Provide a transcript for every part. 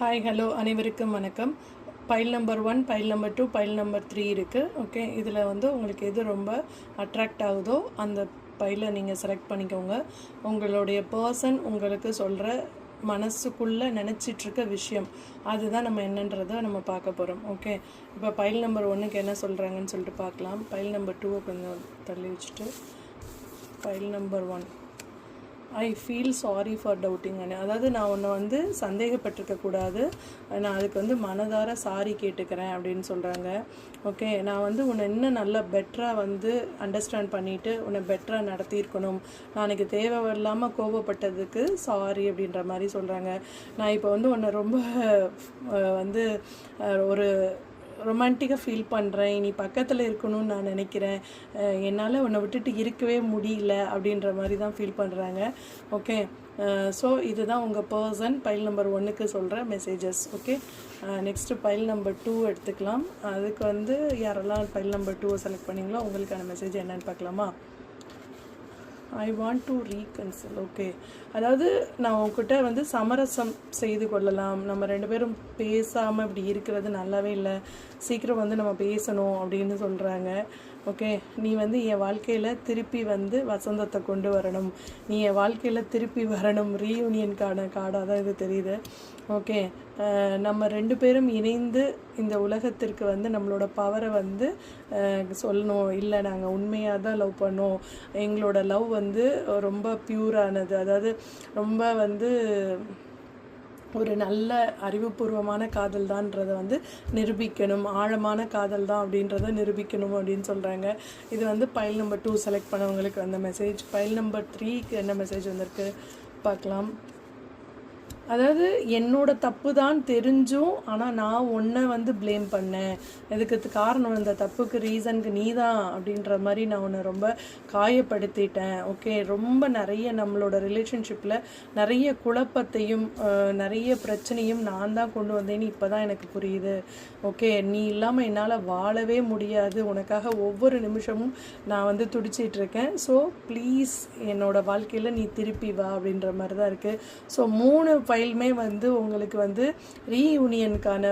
Hi hello அனைவருக்கும் வணக்கம். File number 1, file number 2, file number 3 இருக்குது. ஓகே, இதில் வந்து உங்களுக்கு எது ரொம்ப அட்ராக்ட் ஆகுதோ அந்த பைலை நீங்கள் செலக்ட் பண்ணிக்கோங்க. உங்களுடைய பர்சன் உங்களுக்கு சொல்கிற மனசுக்குள்ளே நினச்சிட்ருக்க விஷயம் அதுதான் நம்ம என்னன்றதை நம்ம பார்க்க போகிறோம். ஓகே, இப்போ பைல் நம்பர் 1க்கு என்ன சொல்கிறாங்கன்னு சொல்லிட்டு பார்க்கலாம். பைல் நம்பர் 2 கொஞ்சம் தள்ளி வச்சுட்டு file number 1, I feel sorry for doubting. அதாவது நான் உன்னை வந்து சந்தேகப்பட்டிருக்கக்கூடாது, நான் அதுக்கு வந்து மனதார சாரி கேட்டுக்கிறேன் அப்படின்னு சொல்கிறாங்க. ஓகே, நான் வந்து உன்னை இன்னும் நல்லா பெட்டராக வந்து அண்டர்ஸ்டாண்ட் பண்ணிவிட்டு உன்னை பெட்டராக நடத்தியிருக்கணும், நான் எனக்கு தேவையில்லாமல் கோபப்பட்டதுக்கு சாரி அப்படின்ற மாதிரி சொல்கிறாங்க. நான் இப்போ வந்து உன்னை ரொம்ப வந்து ஒரு ரொமான்டிக்காக ஃபீல் பண்ணுறேன், நீ பக்கத்தில் இருக்கணும்னு நான் நினைக்கிறேன், என்னால் உன்னை விட்டுட்டு இருக்கவே முடியல அப்படின்ற மாதிரி தான் ஃபீல் பண்ணுறாங்க. ஓகே, ஸோ இதுதான் உங்கள் பர்சன் பைல் நம்பர் 1க்கு சொல்கிற messages. Okay, next file number 2 எடுத்துக்கலாம். அதுக்கு வந்து யாரெல்லாம் பைல் நம்பர் 2 செலக்ட் பண்ணிங்களோ உங்களுக்கான மெசேஜ் என்னன்னு பார்க்கலாமா? I want to reconcile. Okay, அதாவது நான் உங்ககிட்ட வந்து சமரசம் செய்து கொள்ளலாம், நம்ம 2 பேரும் பேசாமல் இப்படி இருக்கிறது நல்லாவே இல்லை, சீக்கிரம் வந்து நம்ம பேசணும் அப்படின்னு சொல்கிறாங்க. ஓகே, நீ வந்து என் வாழ்க்கையில் திருப்பி வந்து வசந்தத்தை கொண்டு வரணும், நீ என் வாழ்க்கையில் திருப்பி வரணும், ரீயூனியனுக்கான கார்டாக தான் இது தெரியுது. ஓகே, நம்ம 2 பேரும் இணைந்து இந்த உலகத்திற்கு வந்து நம்மளோட பவரை வந்து சொல்லணும். இல்லை, நாங்கள் உண்மையாக தான் லவ் பண்ணோம், எங்களோட லவ் வந்து ரொம்ப பியூரானது, அதாவது ரொம்ப வந்து ஒரு நல்ல அறிவுபூர்வமான காதல் தான்றதை வந்து நிரூபிக்கணும், ஆழமான காதல் தான் அப்படின்றத நிரூபிக்கணும் அப்படின்னு சொல்கிறாங்க. இது வந்து பைல் நம்பர் 2 செலக்ட் பண்ணவங்களுக்கு வந்த மெசேஜ். பைல் நம்பர் 3க்கு என்ன மெசேஜ் வந்திருக்கு பார்க்கலாம். அதாவது என்னோட தப்பு தான் தெரிஞ்சும் ஆனால் நான் உன்னை வந்து ப்ளேம் பண்ணேன், இதுக்கு காரணம் இந்த தப்புக்கு ரீசனுக்கு நீ தான் அப்படின்ற மாதிரி நான் உன்னை ரொம்ப காயப்படுத்திட்டேன். ஓகே, ரொம்ப நிறைய நம்மளோட ரிலேஷன்ஷிப்பில் நிறைய குழப்பத்தையும் நிறைய பிரச்சனையும் நான் தான் கொண்டு வந்தேன்னு இப்போ தான் எனக்கு புரியுது. ஓகே, நீ இல்லாமல் என்னால் வாழவே முடியாது, உனக்காக ஒவ்வொரு நிமிஷமும் நான் வந்து துடிச்சிட்ருக்கேன், ஸோ ப்ளீஸ் என்னோட வாழ்க்கையில் நீ திருப்பி வா அப்படின்ற மாதிரி தான் இருக்குது. ஸோ 3 ஃபைலுமே வந்து உங்களுக்கு வந்து ரீயூனியனுக்கான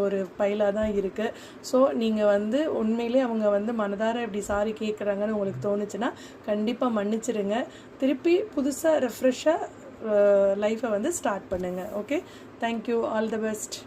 ஒரு ஃபைலாக தான் இருக்குது. ஸோ நீங்கள் வந்து உண்மையிலே அவங்க வந்து மனதார இப்படி சாரி கேட்குறாங்கன்னு உங்களுக்கு தோணுச்சுன்னா கண்டிப்பாக மன்னிச்சிடுங்க, திருப்பி புதுசாக ரெஃப்ரெஷ்ஷாக லைஃப்பை வந்து ஸ்டார்ட் பண்ணுங்கள். Okay, thank you, all the best.